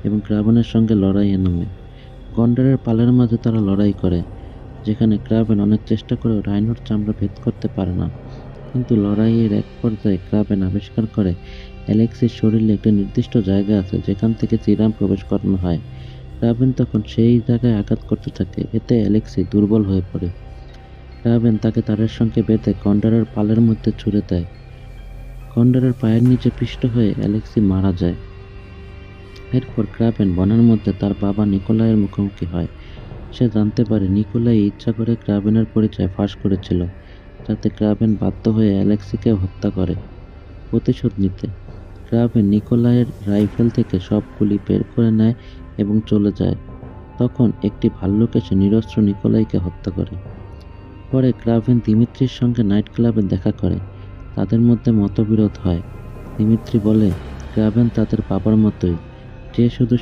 এবং ক্রাভেনের সঙ্গে লড়াইয়ে নামে। গন্ডারের পালের মাঝে তারা লড়াই করে, যেখানে ক্রাভেন অনেক চেষ্টা করেও রাইনোর চামড়া ভেদ করতে পারে না। কিন্তু লড়াইয়ের এক পর্যায়ে ক্রাভেন আবিষ্কার করে অ্যালেক্সির শরীরে একটি নির্দিষ্ট জায়গা আছে যেখান থেকে সিরাম প্রবেশ করানো হয়। ক্রাভেন তখন সেই জায়গায় আঘাত করতে থাকে, এতে অ্যালেক্সি দুর্বল হয়ে পড়ে। ক্রাভেন তাকে তারের সঙ্গে বেঁধে গন্ডারের পালের মধ্যে ছুঁড়ে দেয়। গন্ডারের পায়ের নিচে পিষ্ট হয়ে অ্যালেক্সি মারা যায়। এরপর ক্রাভেন বনের মধ্যে তার বাবা নিকোলাইয়ের মুখোমুখি হয়। সে জানতে পারে নিকোলাই ইচ্ছা করে ক্রাভেনের পরিচয় ফাঁস করেছিল, যাতে ক্রাভেন বাধ্য হয়ে অ্যালেক্সিকে হত্যা করে প্রতিশোধ নিতে। ক্রাভেন নিকোলাইয়ের রাইফেল থেকে সব গুলি বের করে নেয় এবং চলে যায়। তখন একটি ভাল্লুক এসে নিরস্ত্র নিকোলাইকে হত্যা করে। পরে ক্রাভেন দিমিত্রির সঙ্গে নাইট ক্লাবে দেখা করে। তাদের মধ্যে মতবিরোধ হয়। দিমিত্রি বলে ক্রাভেন তাদের বাবার মতোই, যে শুধু